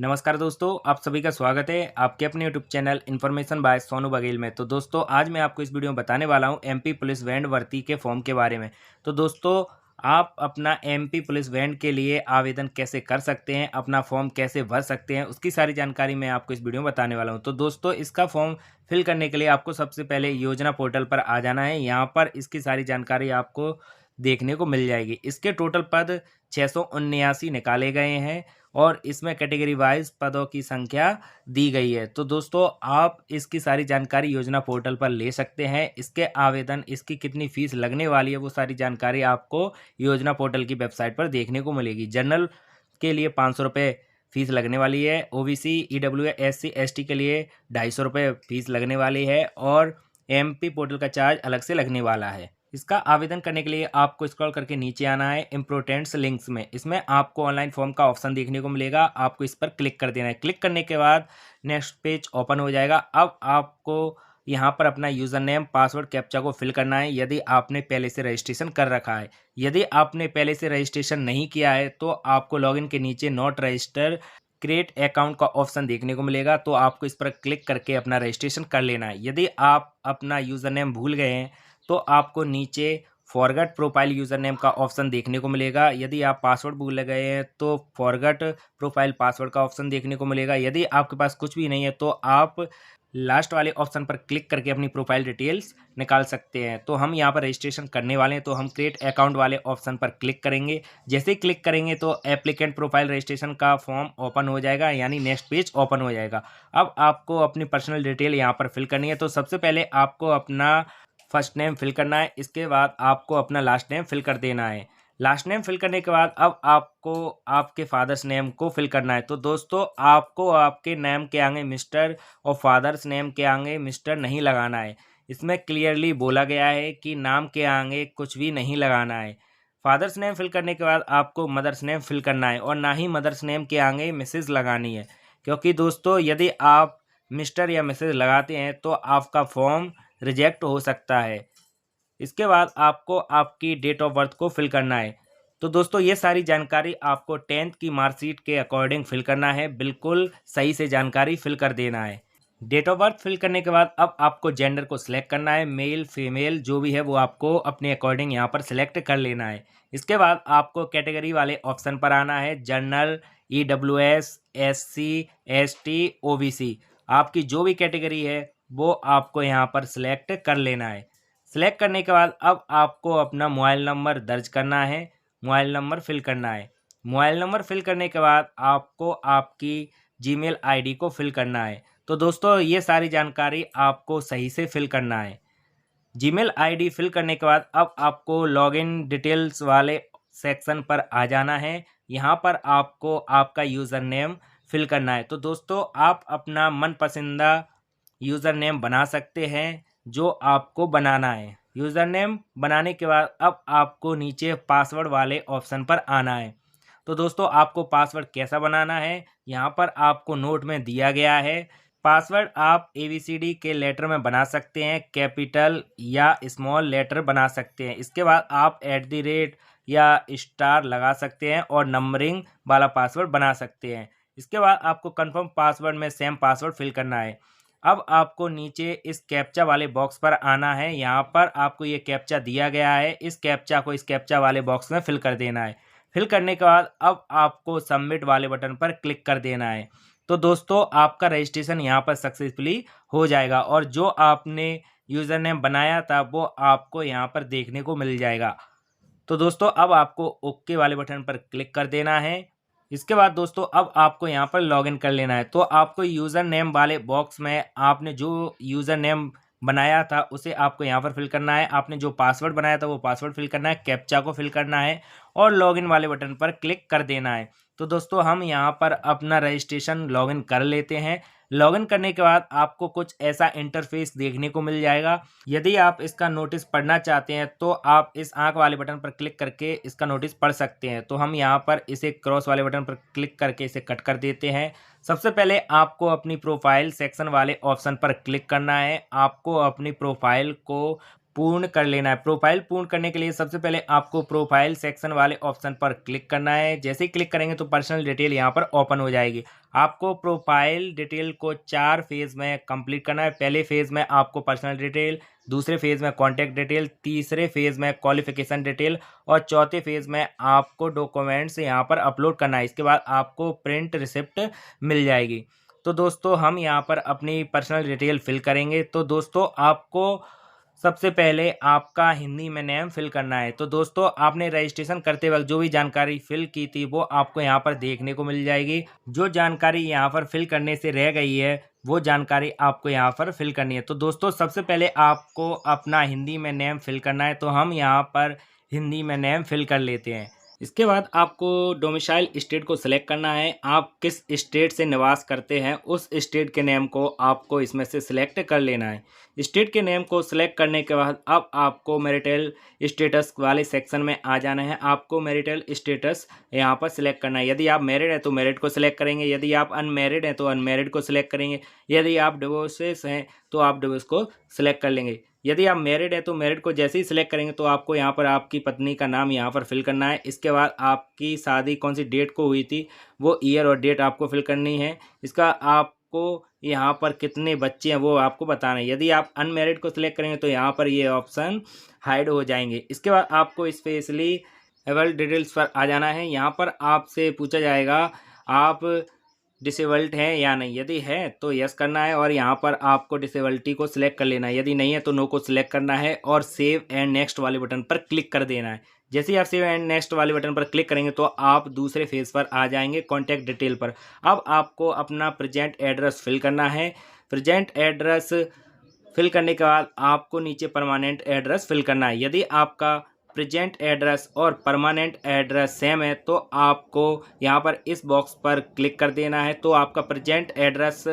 नमस्कार दोस्तों, आप सभी का स्वागत है आपके अपने YouTube channel information bye Sonu Baghel में। तो दोस्तों आज मैं आपको इस वीडियो में बताने वाला हूं एमपी पुलिस बैंड भर्ती के फॉर्म के बारे में। तो दोस्तों आप अपना एमपी पुलिस बैंड के लिए आवेदन कैसे कर सकते हैं, अपना फॉर्म कैसे भर सकते हैं, उसकी सारी जानकारी मैं आपको इस वीडियो में बताने वाला हूं। तो दोस्तों इसका फॉर्म फिल करने के लिए आपको सबसे पहले योजना पोर्टल पर आ जाना है। यहाँ पर इसकी सारी जानकारी आपको देखने को मिल जाएगी। इसके टोटल पद 679 निकाले गए हैं और इसमें कैटेगरी वाइज पदों की संख्या दी गई है। तो दोस्तों आप इसकी सारी जानकारी योजना पोर्टल पर ले सकते हैं। इसके आवेदन, इसकी कितनी फीस लगने वाली है, वो सारी जानकारी आपको योजना पोर्टल की वेबसाइट पर देखने को मिलेगी। जनरल के लिए 500 रुपये फीस लगने वाली है। ओबीसी, ईडब्ल्यू, एससी, एसटी के लिए 250 रुपये फीस लगने वाली है और एमपी पोर्टल का चार्ज अलग से लगने वाला है। इसका आवेदन करने के लिए आपको स्क्रॉल करके नीचे आना है इम्पोर्टेंट्स लिंक्स में। इसमें आपको ऑनलाइन फॉर्म का ऑप्शन देखने को मिलेगा, आपको इस पर क्लिक कर देना है। क्लिक करने के बाद नेक्स्ट पेज ओपन हो जाएगा। अब आपको यहाँ पर अपना यूज़र नेम, पासवर्ड, कैप्चा को फिल करना है यदि आपने पहले से रजिस्ट्रेशन कर रखा है। यदि आपने पहले से रजिस्ट्रेशन नहीं किया है तो आपको लॉगिन के नीचे नॉट रजिस्टर क्रिएट अकाउंट का ऑप्शन देखने को मिलेगा, तो आपको इस पर क्लिक करके अपना रजिस्ट्रेशन कर लेना है। यदि आप अपना यूज़र नेम भूल गए हैं तो आपको नीचे फॉरगेट प्रोफाइल यूज़र नेम का ऑप्शन देखने को मिलेगा। यदि आप पासवर्ड भूल गए हैं तो फॉरगेट प्रोफाइल पासवर्ड का ऑप्शन देखने को मिलेगा। यदि आपके पास कुछ भी नहीं है तो आप लास्ट वाले ऑप्शन पर क्लिक करके अपनी प्रोफाइल डिटेल्स निकाल सकते हैं। तो हम यहाँ पर रजिस्ट्रेशन करने वाले हैं, तो हम क्रिएट अकाउंट वाले ऑप्शन पर क्लिक करेंगे। जैसे ही क्लिक करेंगे तो एप्लीकेंट प्रोफाइल रजिस्ट्रेशन का फॉर्म ओपन हो जाएगा, यानी नेक्स्ट पेज ओपन हो जाएगा। अब आपको अपनी पर्सनल डिटेल यहाँ पर फिल करनी है। तो सबसे पहले आपको अपना फर्स्ट नेम फिल करना है, इसके बाद आपको अपना लास्ट नेम फिल कर देना है। लास्ट नेम फिल करने के बाद अब आपको आपके फादर्स नेम को फिल करना है। तो दोस्तों आपको आपके नेम के आगे मिस्टर और फादर्स नेम के आगे मिस्टर नहीं लगाना है। इसमें क्लियरली बोला गया है कि नाम के आगे कुछ भी नहीं लगाना है। फादर्स नेम फिल करने के बाद आपको मदर्स नेम फिल करना है और ना ही मदर्स नेम के आगे मिसेज लगानी है, क्योंकि दोस्तों यदि आप मिस्टर या मिसेज लगाते हैं तो आपका फॉर्म रिजेक्ट हो सकता है। इसके बाद आपको आपकी डेट ऑफ बर्थ को फिल करना है। तो दोस्तों ये सारी जानकारी आपको 10th की मार्कशीट के अकॉर्डिंग फिल करना है, बिल्कुल सही से जानकारी फिल कर देना है। डेट ऑफ बर्थ फिल करने के बाद अब आपको जेंडर को सिलेक्ट करना है, मेल फीमेल जो भी है वो आपको अपने अकॉर्डिंग यहाँ पर सिलेक्ट कर लेना है। इसके बाद आपको कैटेगरी वाले ऑप्शन पर आना है, general, EWS, SC, ST, OBC. आपकी जो भी कैटेगरी है वो आपको यहाँ पर सिलेक्ट कर लेना है। सिलेक्ट करने के बाद अब आपको अपना मोबाइल नंबर दर्ज करना है, मोबाइल नंबर फिल करना है। मोबाइल नंबर फिल करने के बाद आपको आपकी जीमेल आईडी को फिल करना है। तो दोस्तों ये सारी जानकारी आपको सही से फिल करना है। जीमेल आईडी फिल करने के बाद अब आपको लॉगिन डिटेल्स वाले सेक्शन पर आ जाना है। यहाँ पर आपको आपका यूज़र नेम फिल करना है। तो दोस्तों आप अपना मन पसंदीदा यूज़र नेम बना सकते हैं जो आपको बनाना है। यूज़र नेम बनाने के बाद अब आपको नीचे पासवर्ड वाले ऑप्शन पर आना है। तो दोस्तों आपको पासवर्ड कैसा बनाना है यहाँ पर आपको नोट में दिया गया है। पासवर्ड आप ABCD के लेटर में बना सकते हैं, कैपिटल या स्मॉल लेटर बना सकते हैं। इसके बाद आप @ या स्टार लगा सकते हैं और नंबरिंग वाला पासवर्ड बना सकते हैं। इसके बाद आपको कंफर्म पासवर्ड में सेम पासवर्ड फिल करना है। अब आपको नीचे इस कैप्चा वाले बॉक्स पर आना है। यहाँ पर आपको ये कैप्चा दिया गया है, इस कैप्चा को इस कैप्चा वाले बॉक्स में फिल कर देना है। फिल करने के बाद अब आपको सबमिट वाले बटन पर क्लिक कर देना है। तो दोस्तों आपका रजिस्ट्रेशन यहाँ पर सक्सेसफुली हो जाएगा और जो आपने यूज़र नेम बनाया था वो आपको यहाँ पर देखने को मिल जाएगा। तो दोस्तों अब आपको ओके वाले बटन पर क्लिक कर देना है। इसके बाद दोस्तों अब आपको यहाँ पर लॉगिन कर लेना है। तो आपको यूज़र नेम वाले बॉक्स में आपने जो यूज़र नेम बनाया था उसे आपको यहाँ पर फिल करना है। आपने जो पासवर्ड बनाया था वो पासवर्ड फिल करना है, कैप्चा को फिल करना है और लॉगिन वाले बटन पर क्लिक कर देना है। तो दोस्तों हम यहाँ पर अपना रजिस्ट्रेशन लॉगिन कर लेते हैं। लॉगिन करने के बाद आपको कुछ ऐसा इंटरफेस देखने को मिल जाएगा। यदि आप इसका नोटिस पढ़ना चाहते हैं तो आप इस आंख वाले बटन पर क्लिक करके इसका नोटिस पढ़ सकते हैं। तो हम यहाँ पर इसे क्रॉस वाले बटन पर क्लिक करके इसे कट कर देते हैं। सबसे पहले आपको अपनी प्रोफाइल सेक्शन वाले ऑप्शन पर क्लिक करना है। आपको अपनी प्रोफाइल को पूर्ण कर लेना है। प्रोफाइल पूर्ण करने के लिए सबसे पहले आपको प्रोफाइल सेक्शन वाले ऑप्शन पर क्लिक करना है। जैसे ही क्लिक करेंगे तो पर्सनल डिटेल यहाँ पर ओपन हो जाएगी। आपको प्रोफाइल डिटेल को 4 फेज़ में कंप्लीट करना है। पहले फेज़ में आपको पर्सनल डिटेल, दूसरे फेज़ में कॉन्टैक्ट डिटेल, तीसरे फेज़ में क्वालिफिकेशन डिटेल और चौथे फेज़ में आपको डॉक्यूमेंट्स यहाँ पर अपलोड करना है। इसके बाद आपको प्रिंट रिसिप्ट मिल जाएगी। तो दोस्तों हम यहाँ पर अपनी पर्सनल डिटेल फिल करेंगे। तो दोस्तों आपको सबसे पहले आपका हिंदी में नेम फिल करना है। तो दोस्तों आपने रजिस्ट्रेशन करते वक्त जो भी जानकारी फिल की थी वो आपको यहाँ पर देखने को मिल जाएगी। जो जानकारी यहाँ पर फिल करने से रह गई है वो जानकारी आपको यहाँ पर फिल करनी है। तो दोस्तों सबसे पहले आपको अपना हिंदी में नेम फिल करना है। तो हम यहाँ पर हिंदी में नेम फिल कर लेते हैं। इसके बाद आपको डोमिसाइल स्टेट को सिलेक्ट करना है। आप किस स्टेट से निवास करते हैं उस स्टेट के नेम को आपको इसमें से सिलेक्ट कर लेना है। स्टेट के नेम को सिलेक्ट करने के बाद अब आपको मैरिटल स्टेटस वाले सेक्शन में आ जाना है। आपको मैरिटल स्टेटस यहाँ पर सिलेक्ट करना है। यदि आप मैरिड हैं तो मैरिड को सिलेक्ट करेंगे, यदि आप अनमैरिड हैं तो अनमैरिड को सिलेक्ट करेंगे, यदि आप डिवोर्सेस हैं तो आप डिवोर्स को सिलेक्ट कर लेंगे। यदि आप मैरिड है तो मैरिड को जैसे ही सिलेक्ट करेंगे तो आपको यहाँ पर आपकी पत्नी का नाम यहाँ पर फिल करना है। इसके बाद आपकी शादी कौन सी डेट को हुई थी वो ईयर और डेट आपको फिल करनी है। इसका आपको यहाँ पर कितने बच्चे हैं वो आपको बताना है। यदि आप अनमैरिड को सिलेक्ट करेंगे तो यहाँ पर ये ऑप्शन हाइड हो जाएंगे। इसके बाद आपको स्पेशली एबल्ड डिटेल्स पर आ जाना है। यहाँ पर आपसे पूछा जाएगा आप डिसेबल्ड है या नहीं। यदि है तो यस करना है और यहाँ पर आपको डिसेबिलिटी को सिलेक्ट कर लेना है। यदि नहीं है तो नो को सिलेक्ट करना है और सेव एंड नेक्स्ट वाले बटन पर क्लिक कर देना है। जैसे ही आप सेव एंड नेक्स्ट वाले बटन पर क्लिक करेंगे तो आप दूसरे फेज पर आ जाएंगे, कॉन्टैक्ट डिटेल पर। अब आपको अपना प्रेजेंट एड्रेस फिल करना है। प्रेजेंट एड्रेस फिल करने के बाद आपको नीचे परमानेंट एड्रेस फिल करना है। यदि आपका प्रेजेंट एड्रेस और परमानेंट एड्रेस सेम है तो आपको यहाँ पर इस बॉक्स पर क्लिक कर देना है। तो आपका प्रेजेंट एड्रेस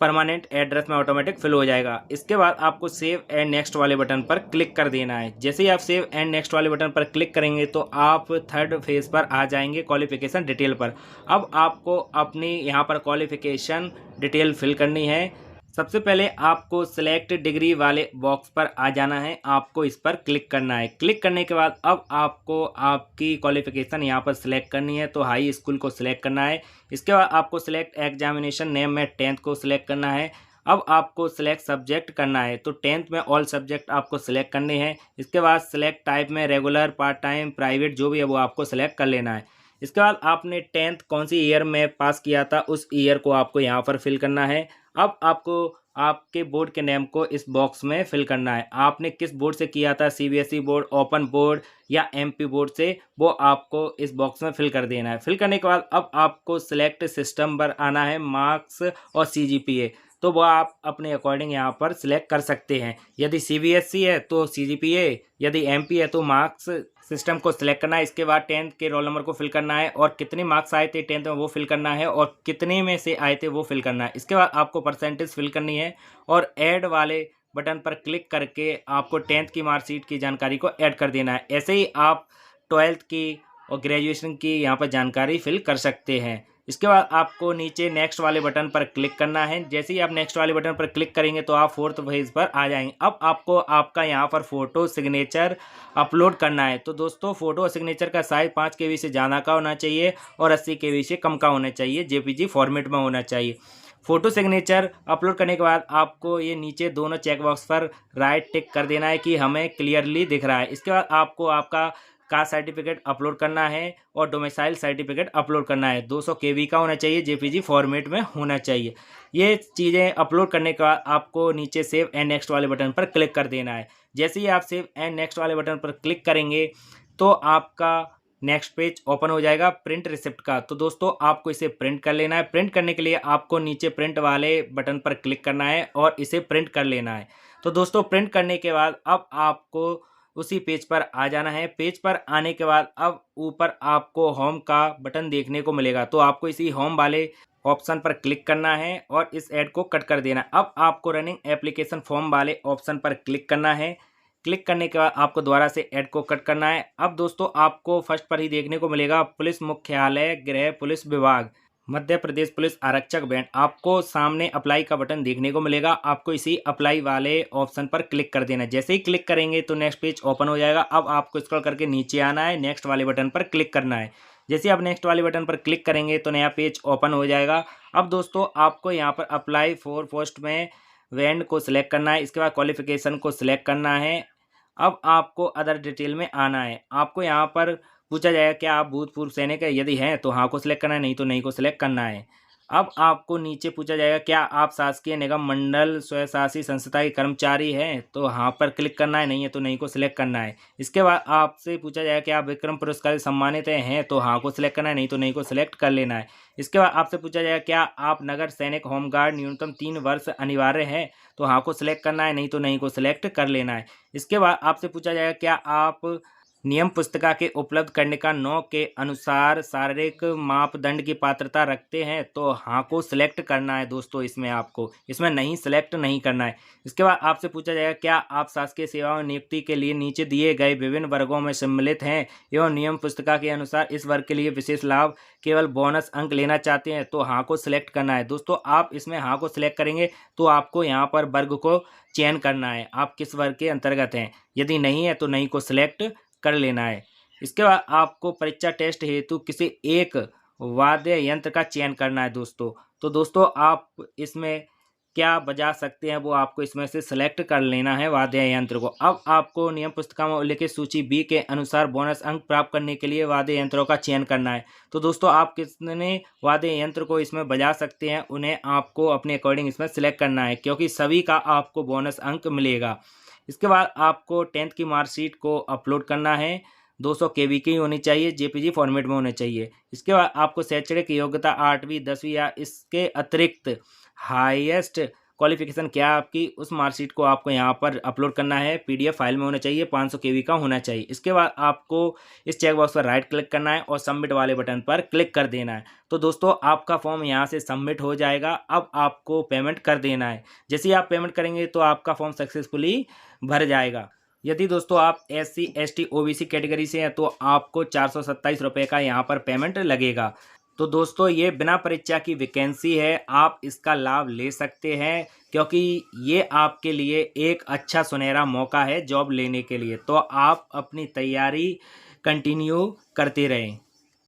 परमानेंट एड्रेस में ऑटोमेटिक फिल हो जाएगा। इसके बाद आपको सेव एंड नेक्स्ट वाले बटन पर क्लिक कर देना है। जैसे ही आप सेव एंड नेक्स्ट वाले बटन पर क्लिक करेंगे तो आप थर्ड फेज पर आ जाएंगे, क्वालिफिकेशन डिटेल पर। अब आपको अपनी यहाँ पर क्वालिफिकेशन डिटेल फिल करनी है। सबसे पहले आपको सिलेक्ट डिग्री वाले बॉक्स पर आ जाना है। आपको इस पर क्लिक करना है। क्लिक करने के बाद अब आपको आपकी क्वालिफिकेशन यहाँ पर सिलेक्ट करनी है। तो हाई स्कूल को सिलेक्ट करना है। इसके बाद आपको सिलेक्ट एग्जामिनेशन नेम में 10th को सिलेक्ट करना है। अब आपको सिलेक्ट सब्जेक्ट करना है। तो 10th में ऑल सब्जेक्ट आपको सिलेक्ट करने हैं। इसके बाद सिलेक्ट टाइप में रेगुलर, पार्ट टाइम, प्राइवेट जो भी है वो आपको सिलेक्ट कर लेना है। इसके बाद आपने 10th कौन सी ईयर में पास किया था उस ईयर को आपको यहाँ पर फिल करना है। अब आपको आपके बोर्ड के नेम को इस बॉक्स में फिल करना है। आपने किस बोर्ड से किया था, सीबीएसई बोर्ड, ओपन बोर्ड या एमपी बोर्ड से, वो आपको इस बॉक्स में फिल कर देना है। फिल करने के बाद अब आपको सिलेक्ट सिस्टम पर आना है, मार्क्स और सीजीपीए। तो वो आप अपने अकॉर्डिंग यहाँ पर सिलेक्ट कर सकते हैं। यदि सीबीएसई है तो सीजीपीए, यदि एमपी है तो मार्क्स सिस्टम को सिलेक्ट करना है। इसके बाद 10th के रोल नंबर को फिल करना है और कितने मार्क्स आए थे 10th में वो फिल करना है और कितने में से आए थे वो फिल करना है। इसके बाद आपको परसेंटेज फिल करनी है और ऐड वाले बटन पर क्लिक करके आपको 10th की मार्कशीट की जानकारी को ऐड कर देना है। ऐसे ही आप 12th की और ग्रेजुएशन की यहाँ पर जानकारी फिल कर सकते हैं। इसके बाद आपको नीचे नेक्स्ट वाले बटन पर क्लिक करना है। जैसे ही आप नेक्स्ट वाले बटन पर क्लिक करेंगे तो आप 4th पेज पर आ जाएंगे। अब आपको आपका यहाँ पर फोटो सिग्नेचर अपलोड करना है। तो दोस्तों फोटो और सिग्नेचर का साइज 5 KB से ज़्यादा का होना चाहिए और 80 KB से कम का होना चाहिए, जेपीजी फॉर्मेट में होना चाहिए। फोटो सिग्नेचर अपलोड करने के बाद आपको ये नीचे दोनों चेकबॉक्स पर राइट टिक कर देना है कि हमें क्लियरली दिख रहा है। इसके बाद आपको आपका कास्ट सर्टिफिकेट अपलोड करना है और डोमिसाइल सर्टिफिकेट अपलोड करना है। 200 KB का होना चाहिए, जेपीजी फॉर्मेट में होना चाहिए। ये चीज़ें अपलोड करने के बाद आपको नीचे सेव एंड नेक्स्ट वाले बटन पर क्लिक कर देना है। जैसे ही आप सेव एंड नेक्स्ट वाले बटन पर क्लिक करेंगे तो आपका नेक्स्ट पेज ओपन हो जाएगा प्रिंट रिसिप्ट का। तो दोस्तों आपको इसे प्रिंट कर लेना है। प्रिंट करने के लिए आपको नीचे प्रिंट वाले बटन पर क्लिक करना है और इसे प्रिंट कर लेना है। तो दोस्तों प्रिंट करने के बाद अब आपको उसी पेज पर आ जाना है। पेज पर आने के बाद अब ऊपर आपको होम का बटन देखने को मिलेगा। तो आपको इसी होम वाले ऑप्शन पर क्लिक करना है और इस ऐड को कट कर देना। अब आपको रनिंग एप्लीकेशन फॉर्म वाले ऑप्शन पर क्लिक करना है। क्लिक करने के बाद आपको दोबारा से ऐड को कट करना है। अब दोस्तों आपको फर्स्ट पर ही देखने को मिलेगा पुलिस मुख्यालय, गृह पुलिस विभाग, मध्य प्रदेश पुलिस आरक्षक बैंड, आपको सामने अप्लाई का बटन देखने को मिलेगा। आपको इसी अप्लाई वाले ऑप्शन पर क्लिक कर देना है। जैसे ही क्लिक करेंगे तो नेक्स्ट पेज ओपन हो जाएगा। अब आपको स्क्रॉल करके नीचे आना है, नेक्स्ट वाले बटन पर क्लिक करना है। जैसे आप नेक्स्ट वाले बटन पर क्लिक करेंगे तो नया पेज ओपन हो जाएगा। अब दोस्तों आपको यहाँ पर अप्लाई फॉर पोस्ट में बैंड को सिलेक्ट करना है। इसके बाद क्वालिफिकेशन को सिलेक्ट करना है। अब आपको अदर डिटेल में आना है। आपको यहाँ पर पूछा जाएगा क्या आप भूतपूर्व सैनिक है, यदि हैं तो हाँ को सिलेक्ट करना है, नहीं तो नहीं को सिलेक्ट करना है। अब आपको नीचे पूछा जाएगा क्या आप शासकीय निगम मंडल स्वशासी संस्था के कर्मचारी हैं, तो हाँ पर क्लिक करना है, नहीं है तो नहीं को सिलेक्ट करना है। इसके बाद आपसे पूछा जाएगा क्या आप विक्रम पुरस्कार से सम्मानित हैं, तो हाँ को सिलेक्ट करना है, नहीं तो नहीं को सिलेक्ट कर लेना है। इसके बाद आपसे पूछा जाएगा क्या आप नगर सैनिक होमगार्ड न्यूनतम 3 वर्ष अनिवार्य है, तो हाँ को सिलेक्ट करना है, नहीं तो नहीं को सिलेक्ट कर लेना है। इसके बाद आपसे पूछा जाएगा क्या आप नियम पुस्तिका के उपलब्ध करने का 9 के अनुसार शारीरिक मापदंड की पात्रता रखते हैं, तो हाँ को सिलेक्ट करना है दोस्तों। इसमें नहीं सिलेक्ट नहीं करना है। इसके बाद आपसे पूछा जाएगा क्या आप शासकीय सेवाओं नियुक्ति के लिए नीचे दिए गए विभिन्न वर्गों में सम्मिलित हैं एवं नियम पुस्तिका के अनुसार इस वर्ग के लिए विशेष लाभ केवल बोनस अंक लेना चाहते हैं, तो हाँ को सिलेक्ट करना है। दोस्तों आप इसमें हाँ को सिलेक्ट करेंगे तो आपको यहाँ पर वर्ग को चयन करना है, आप किस वर्ग के अंतर्गत हैं। यदि नहीं है तो नहीं को सिलेक्ट कर लेना है। इसके बाद आपको परीक्षा टेस्ट हेतु किसी एक वाद्य यंत्र का चयन करना है दोस्तों। तो दोस्तों आप इसमें क्या बजा सकते हैं वो आपको इसमें से सिलेक्ट कर लेना है वाद्य यंत्र को। अब आपको नियम पुस्तिका में उल्लिखित सूची बी के अनुसार बोनस अंक प्राप्त करने के लिए वाद्य यंत्रों का चयन करना है। तो दोस्तों आप कितने वाद्य यंत्र को इसमें बजा सकते हैं उन्हें आपको अपने अकॉर्डिंग इसमें सिलेक्ट करना है, क्योंकि सभी का आपको बोनस अंक मिलेगा। इसके बाद आपको 10th की मार्कशीट को अपलोड करना है। 200 KB की होनी चाहिए, JPG फॉर्मेट में होने चाहिए। इसके बाद आपको शैक्षणिक योग्यता 8वीं 10वीं या इसके अतिरिक्त हाईएस्ट क्वालिफिकेशन क्या है आपकी, उस मार्कशीट को आपको यहाँ पर अपलोड करना है। PDF फाइल में होना चाहिए, 500 KB का होना चाहिए। इसके बाद आपको इस चेक बॉक्स पर राइट क्लिक करना है और सबमिट वाले बटन पर क्लिक कर देना है। तो दोस्तों आपका फॉर्म यहाँ से सबमिट हो जाएगा। अब आपको पेमेंट कर देना है। जैसे ही आप पेमेंट करेंगे तो आपका फॉर्म सक्सेसफुली भर जाएगा। यदि दोस्तों आप SC ST OBC कैटेगरी से हैं तो आपको 427 रुपये का यहाँ पर पेमेंट लगेगा। तो दोस्तों ये बिना परीक्षा की वैकेंसी है, आप इसका लाभ ले सकते हैं, क्योंकि ये आपके लिए एक अच्छा सुनहरा मौका है जॉब लेने के लिए। तो आप अपनी तैयारी कंटिन्यू करते रहें।